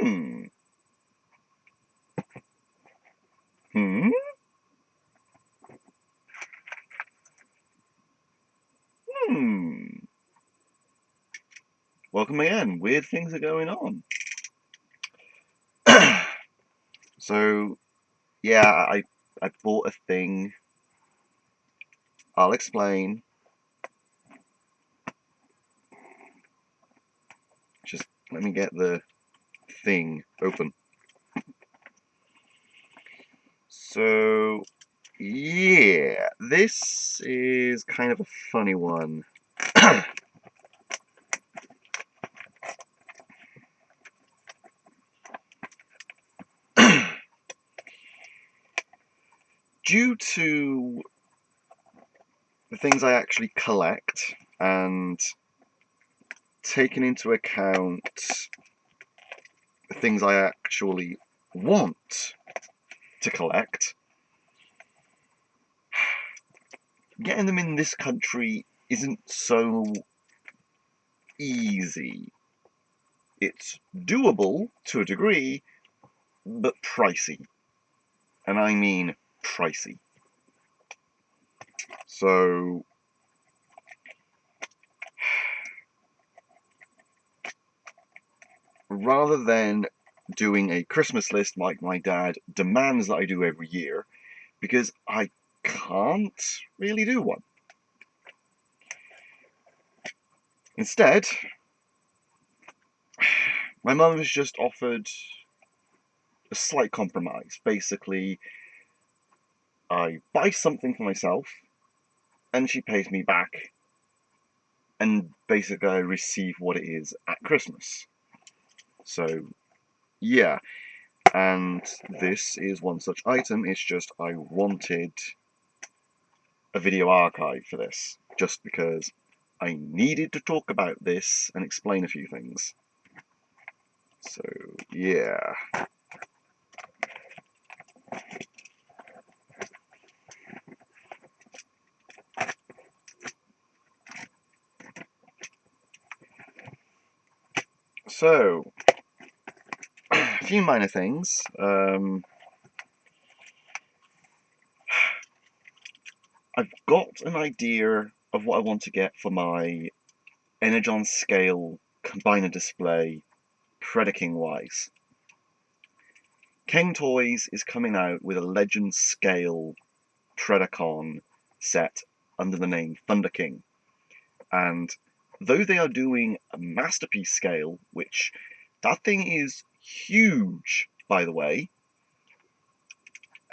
Hmm. Hmm? Hmm. Welcome again. Weird things are going on. So, yeah, I bought a thing. I'll explain. Just let me get the thing open. So, yeah, this is kind of a funny one. Due to the things I actually collect and taking into account the things I actually want to collect, getting them in this country isn't so easy. It's doable to a degree, but pricey. And I mean pricey. So, rather than doing a Christmas list like my dad demands that I do every year, because I can't really do one. Instead, my mum has just offered a slight compromise. Basically, I buy something for myself, and she pays me back, and basically I receive what it is at Christmas. So, yeah, and this is one such item. It's just I wanted a video archive for this, just because I needed to talk about this and explain a few things. So, yeah. So, a few minor things. I've got an idea of what I want to get for my Energon scale combiner display, Predaking wise. King Toys is coming out with a Legend scale Predacon set under the name Thunder King. And though they are doing a masterpiece scale, which that thing is huge, by the way,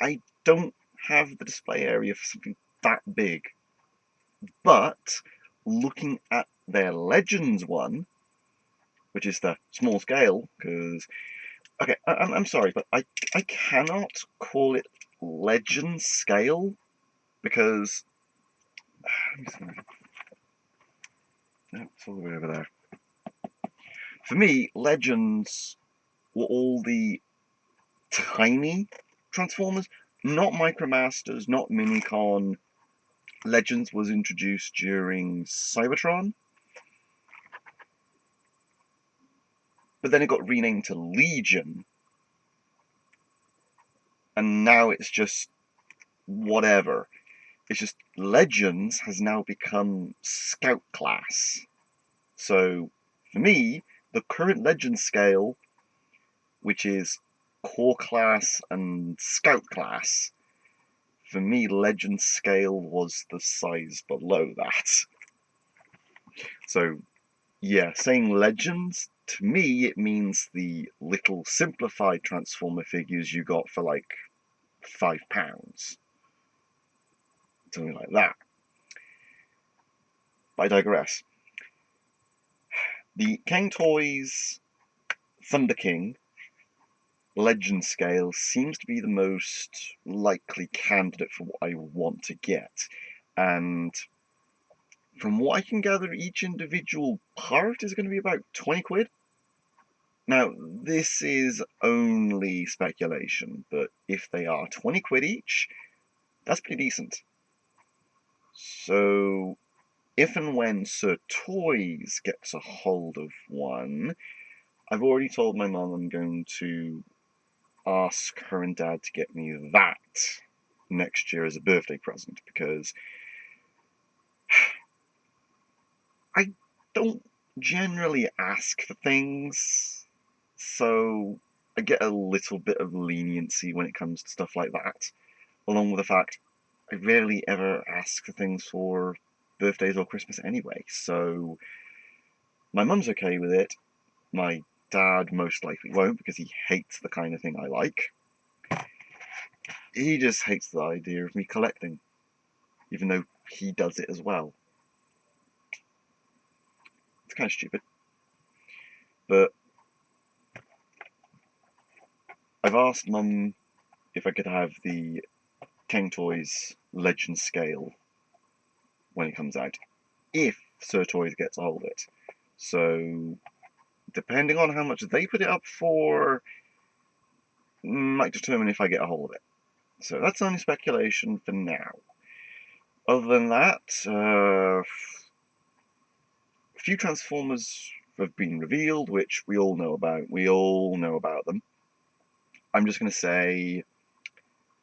I don't have the display area for something that big. But looking at their Legends one, which is the small scale, because okay, I'm sorry, but I cannot call it Legend scale because no, it's all the way over there. For me, Legends were all the tiny Transformers, not Micromasters, not Minicon. Legends was introduced during Cybertron, but then it got renamed to Legion, and now it's just whatever. It's just Legends has now become Scout class. So, for me, the current Legend scale, which is Core class and Scout class, for me, Legend scale was the size below that. So, yeah, saying Legends, to me, it means the little simplified Transformer figures you got for like £5. Something like that. But I digress. The King Toys Thunder King Legend scale seems to be the most likely candidate for what I want to get. And from what I can gather, each individual part is going to be about 20 quid. Now, this is only speculation, but if they are 20 quid each, that's pretty decent. So, if and when Sir Toys gets a hold of one, I've already told my mum I'm going to ask her and dad to get me that next year as a birthday present, because I don't generally ask for things, so I get a little bit of leniency when it comes to stuff like that, along with the fact I rarely ever ask for things for birthdays or Christmas anyway, so my mum's okay with it. My dad most likely won't, because he hates the kind of thing I like. He just hates the idea of me collecting, even though he does it as well. It's kind of stupid. But I've asked Mum if I could have the King Toys Legend Scale when it comes out, if Sir Toys gets a hold of it. So, depending on how much they put it up for, might determine if I get a hold of it. So that's only speculation for now. Other than that, a few Transformers have been revealed, which we all know about. We all know about them. I'm just going to say,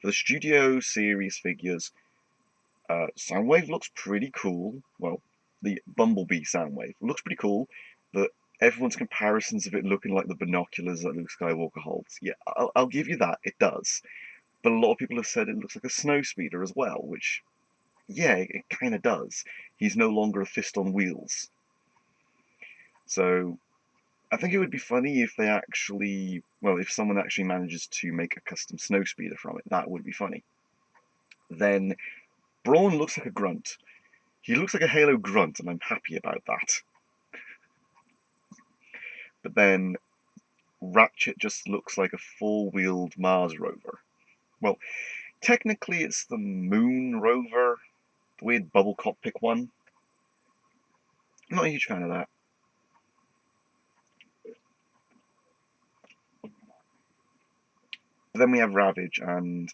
for the Studio Series figures, Soundwave looks pretty cool. Well, the Bumblebee Soundwave looks pretty cool, but everyone's comparisons of it looking like the binoculars that Luke Skywalker holds. Yeah, I'll give you that, it does. But a lot of people have said it looks like a snowspeeder as well, which, yeah, it kind of does. He's no longer a fist on wheels. So, I think it would be funny if they actually, well, if someone actually manages to make a custom snowspeeder from it. That would be funny. Then, Brawn looks like a grunt. He looks like a Halo grunt, and I'm happy about that. But then, Ratchet just looks like a four-wheeled Mars rover. Well, technically it's the Moon rover, the weird bubble cockpit one. I'm not a huge fan of that. But then we have Ravage, and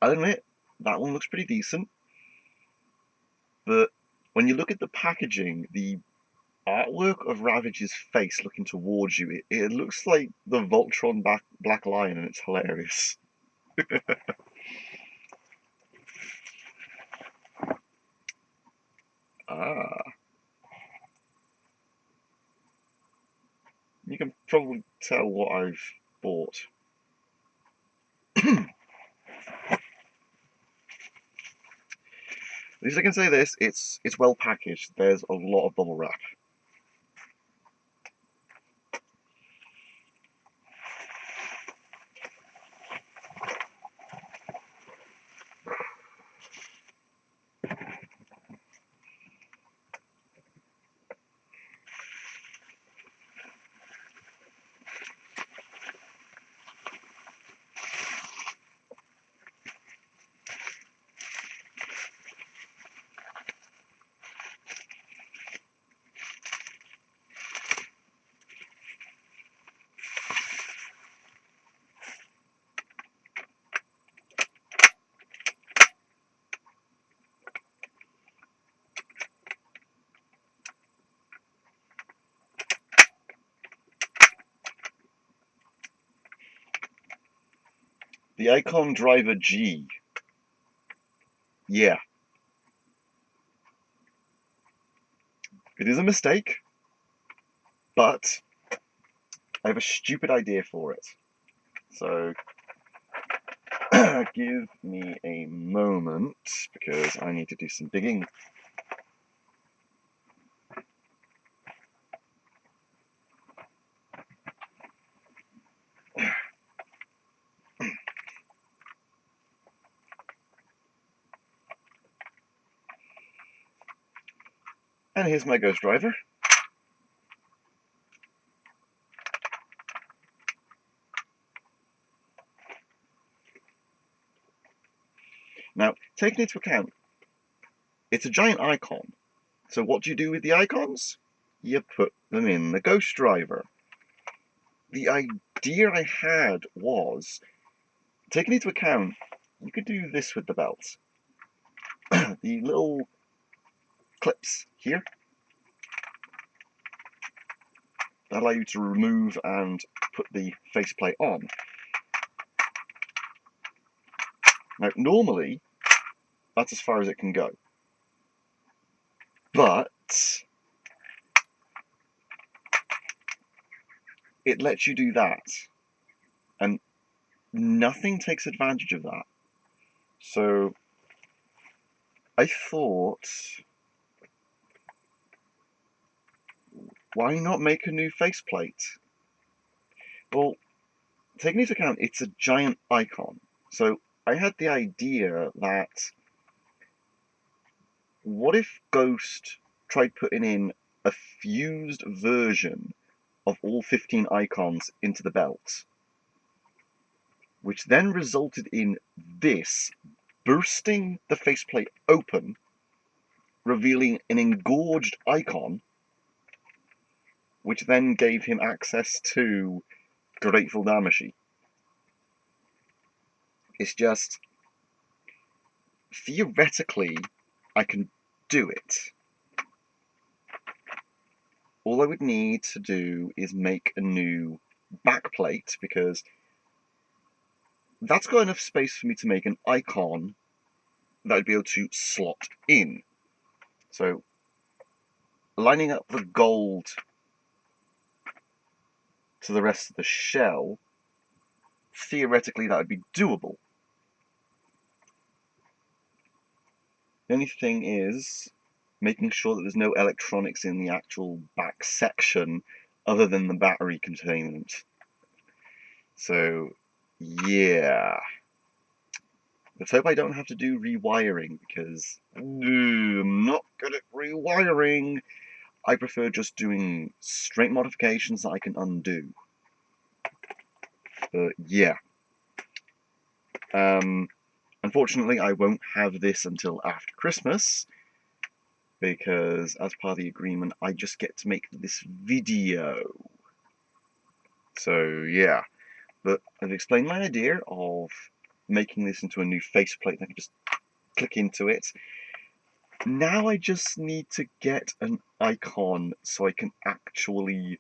I'll admit, that one looks pretty decent. But when you look at the packaging, the artwork of Ravage's face looking towards you, it looks like the Voltron Black Lion, and it's hilarious. Ah, you can probably tell what I've bought. At least I can say this, it's well packaged. There's a lot of bubble wrap. The Icon Driver G. Yeah, it is a mistake, but I have a stupid idea for it. So, give me a moment, because I need to do some digging. And here's my Ghost Driver. Now, taking into account, it's a giant icon. So what do you do with the icons? You put them in the Ghost Driver. The idea I had was, taking into account, you could do this with the belts. The little clips here. that allow you to remove and put the faceplate on. Now, normally, that's as far as it can go. But it lets you do that, and nothing takes advantage of that. So I thought, why not make a new faceplate? Well, taking into account it's a giant icon, so I had the idea that what if Ghost tried putting in a fused version of all 15 icons into the belt, which then resulted in this bursting the faceplate open, revealing an engorged icon, which then gave him access to Grateful Damacy. It's just, theoretically, I can do it. All I would need to do is make a new backplate, because that's got enough space for me to make an icon that I'd be able to slot in. So, lining up the gold to the rest of the shell, theoretically that would be doable. The only thing is making sure that there's no electronics in the actual back section other than the battery containment. So, yeah. Let's hope I don't have to do rewiring, because I'm not good at rewiring. I prefer just doing straight modifications that I can undo. But yeah. Unfortunately, I won't have this until after Christmas, because as part of the agreement, I just get to make this video. So yeah. But I've explained my idea of making this into a new faceplate. I can just click into it. Now I just need to get an icon so I can actually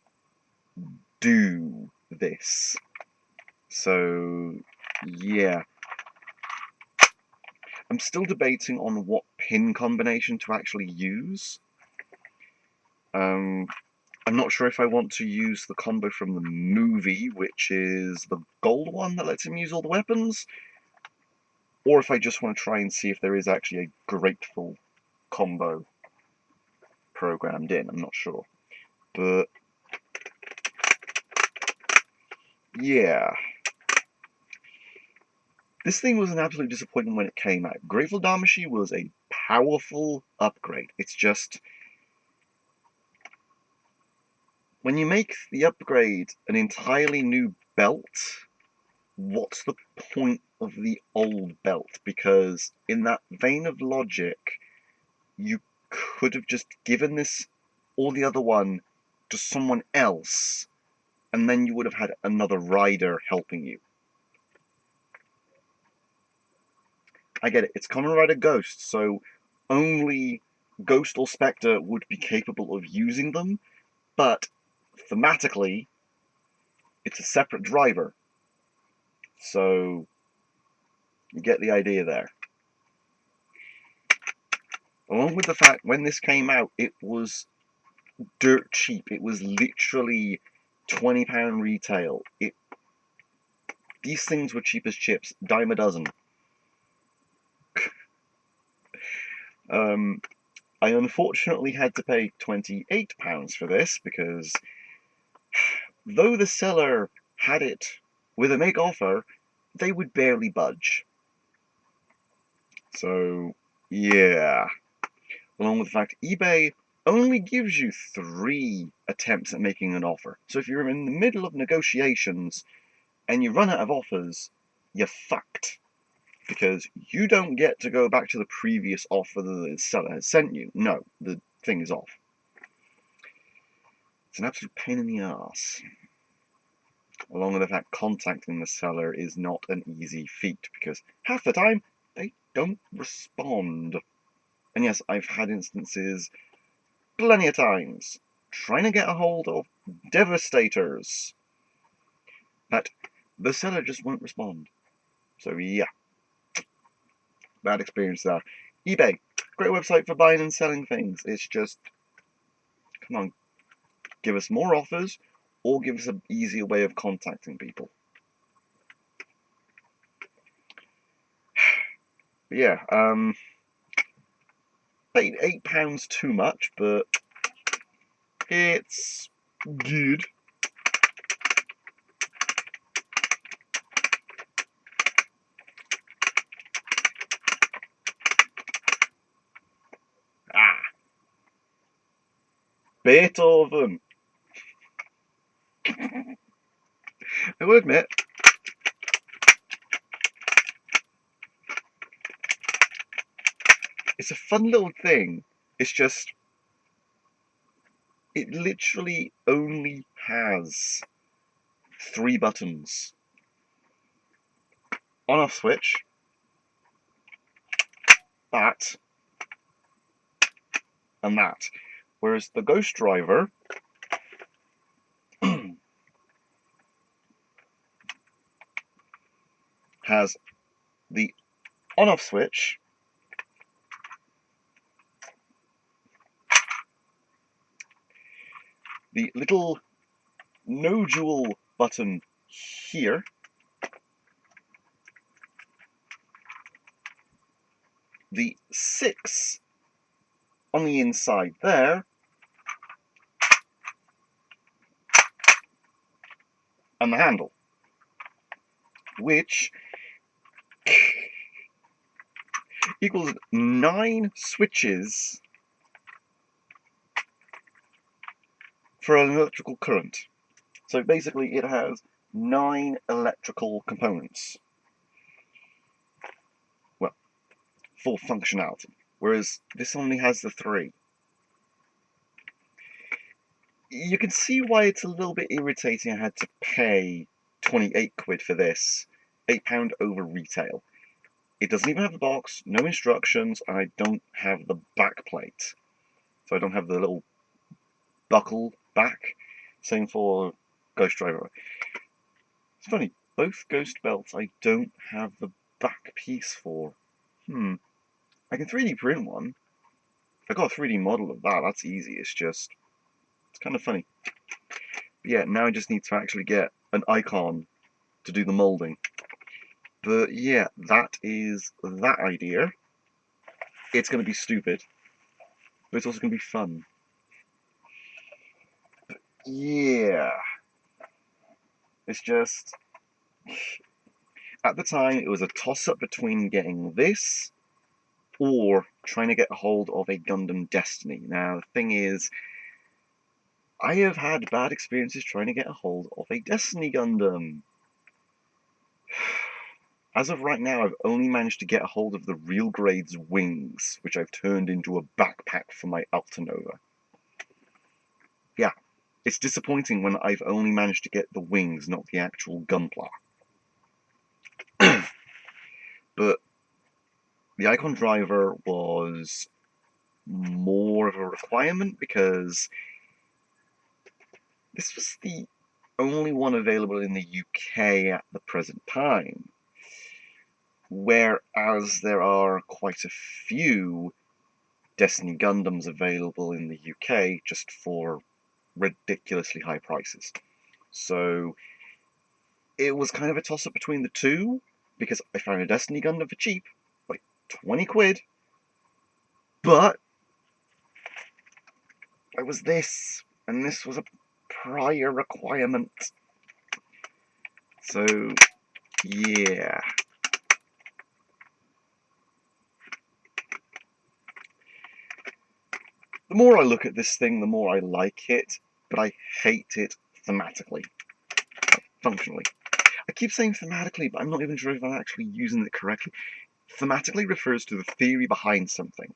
do this. So yeah. I'm still debating on what pin combination to actually use. I'm not sure if I want to use the combo from the movie, which is the gold one that lets him use all the weapons, or if I just want to try and see if there is actually a Grateful combo programmed in. I'm not sure. But yeah. This thing was an absolute disappointment when it came out. Grateful Damacy was a powerful upgrade. It's just, when you make the upgrade an entirely new belt, what's the point of the old belt? Because in that vein of logic, you could have just given this or the other one to someone else, and then you would have had another rider helping you. I get it, it's Kamen Rider Ghost, so only Ghost or Spectre would be capable of using them, but thematically, it's a separate driver. So, you get the idea there. Along with the fact, when this came out, it was dirt cheap. It was literally £20 retail. These things were cheap as chips, dime a dozen. I unfortunately had to pay £28 for this, because though the seller had it with a make offer, they would barely budge. So, yeah. Along with the fact eBay only gives you 3 attempts at making an offer. So if you're in the middle of negotiations and you run out of offers, you're fucked. Because you don't get to go back to the previous offer that the seller has sent you. No, the thing is off. It's an absolute pain in the arse. Along with the fact contacting the seller is not an easy feat, because half the time they don't respond. And yes, I've had instances plenty of times trying to get a hold of Devastators that the seller just won't respond. So yeah, bad experience there. eBay, great website for buying and selling things. It's just, come on, give us more offers or give us an easier way of contacting people. But yeah, paid £8 too much, but it's good. Beethoven. I will admit, it's a fun little thing. It's just, it literally only has 3 buttons. On-off switch, that, and that. Whereas the Ghost Driver has the on-off switch, the little nodule button here, the 6 on the inside there, and the handle, which equals 9 switches for an electrical current. So basically it has 9 electrical components. Well, full functionality. Whereas this only has the 3. You can see why it's a little bit irritating I had to pay 28 quid for this. £8 over retail. It doesn't even have the box, no instructions, and I don't have the back plate. So I don't have the little buckle back. Same for Ghost Driver. It's funny, both Ghost belts I don't have the back piece for. I can 3D print one. I got a 3D model of that, that's easy, it's kind of funny. But yeah, now I just need to actually get an icon to do the molding. But yeah, that is that idea. It's going to be stupid, but it's also going to be fun. But yeah, it's just, at the time it was a toss-up between getting this or trying to get a hold of a Gundam Destiny. Now the thing is, I have had bad experiences trying to get a hold of a Destiny Gundam. As of right now, I've only managed to get a hold of the Real Grade's wings, which I've turned into a backpack for my Altanova. Yeah, it's disappointing when I've only managed to get the wings, not the actual Gunpla. But the Icon Driver was more of a requirement because this was the only one available in the UK at the present time. Whereas there are quite a few Destiny Gundams available in the UK just for ridiculously high prices. So it was kind of a toss-up between the two, because I found a Destiny Gundam for cheap, like 20 quid, but it was this, and this was a prior requirement. So, yeah. The more I look at this thing, the more I like it, but I hate it thematically. Functionally. I keep saying thematically, but I'm not even sure if I'm actually using it correctly. Thematically refers to the theory behind something.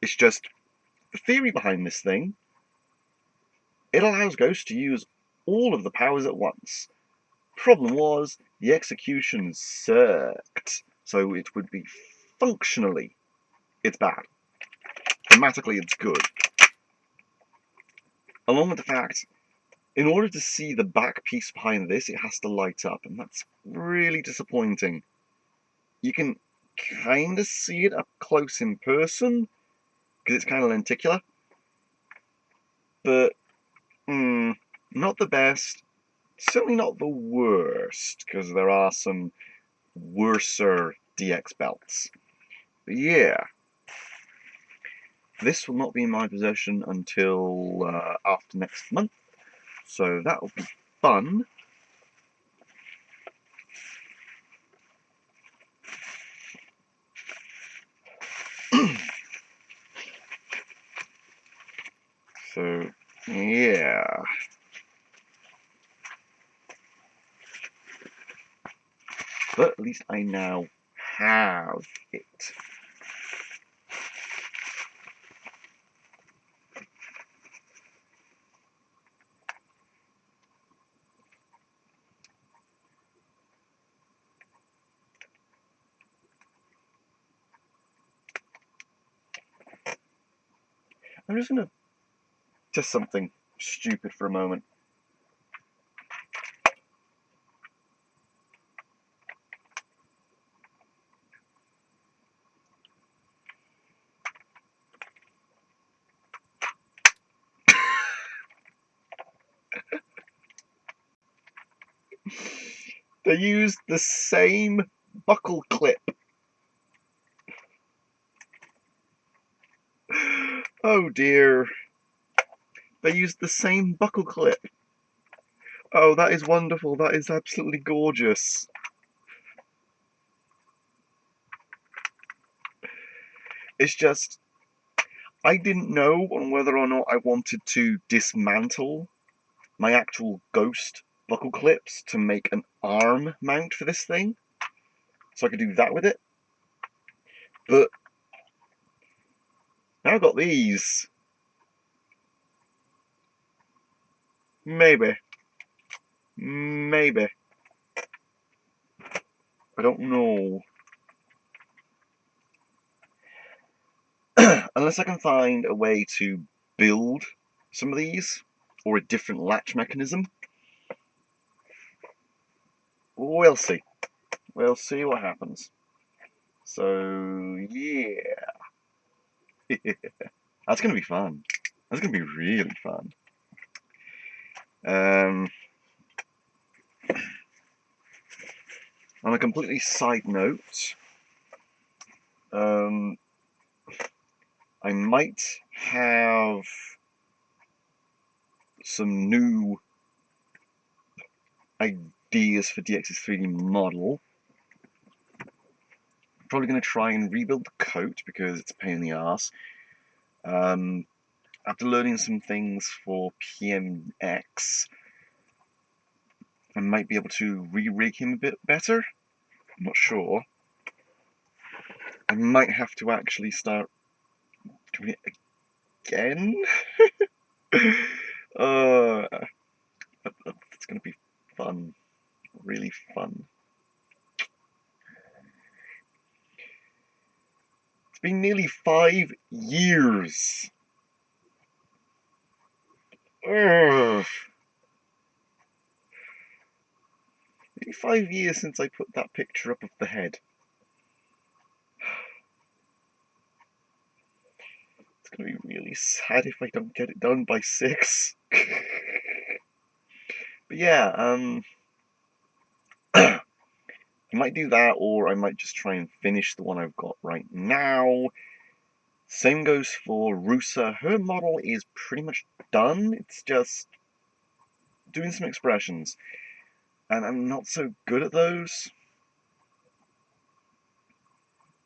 It's just, the theory behind this thing, it allows Ghost to use all of the powers at once. Problem was, the execution sucked. So it would be functionally, it's bad. Thematically, it's good. Along with the fact, in order to see the back piece behind this, it has to light up, and that's really disappointing. You can kind of see it up close in person, because it's kind of lenticular, but not the best, certainly not the worst, because there are some worser DX belts. But yeah, this will not be in my possession until after next month, so that will be fun. So, yeah. But at least I now have it. I'm just going to test something stupid for a moment. They used the same buckle clip. Oh dear. They used the same buckle clip. Oh, that is wonderful. That is absolutely gorgeous. It's just, I didn't know on whether or not I wanted to dismantle my actual Ghost buckle clips to make an arm mount for this thing, so I could do that with it. But now I've got these. Maybe. Maybe. I don't know. Unless I can find a way to build some of these, or a different latch mechanism. We'll see. We'll see what happens. So, yeah. That's going to be fun. That's going to be really fun. On a completely side note, I might have some new ideas for DX's 3D model. Probably going to try and rebuild the coat because it's a pain in the ass. After learning some things for PMX, I might be able to re-rig him a bit better. I'm not sure. I might have to actually start doing it again. It's going to be fun. Really fun. It's been nearly 5 years. Ugh. Nearly 5 years since I put that picture up of the head. It's going to be really sad if I don't get it done by 6. But yeah, I might do that, or I might just try and finish the one I've got right now. Same goes for Rusa. Her model is pretty much done. It's just doing some expressions, and I'm not so good at those.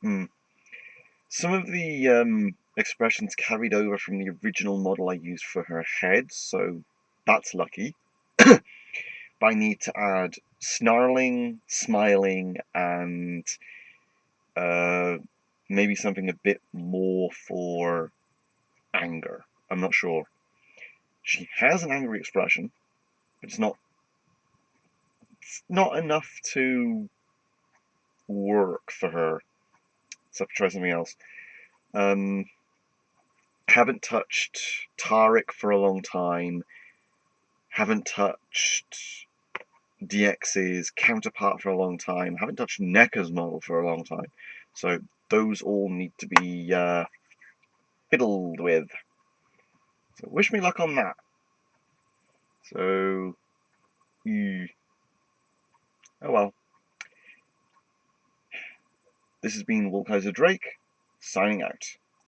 Some of the expressions carried over from the original model I used for her head, so that's lucky. But I need to add snarling, smiling, and maybe something a bit more for anger. I'm not sure. She has an angry expression, but it's not enough to work for her. So I have to try something else. Haven't touched Taric for a long time. Haven't touched DX's counterpart for a long time. Haven't touched NECA's model for a long time. So those all need to be fiddled with. So wish me luck on that. So, oh well. This has been Wolkaiser Drake, signing out.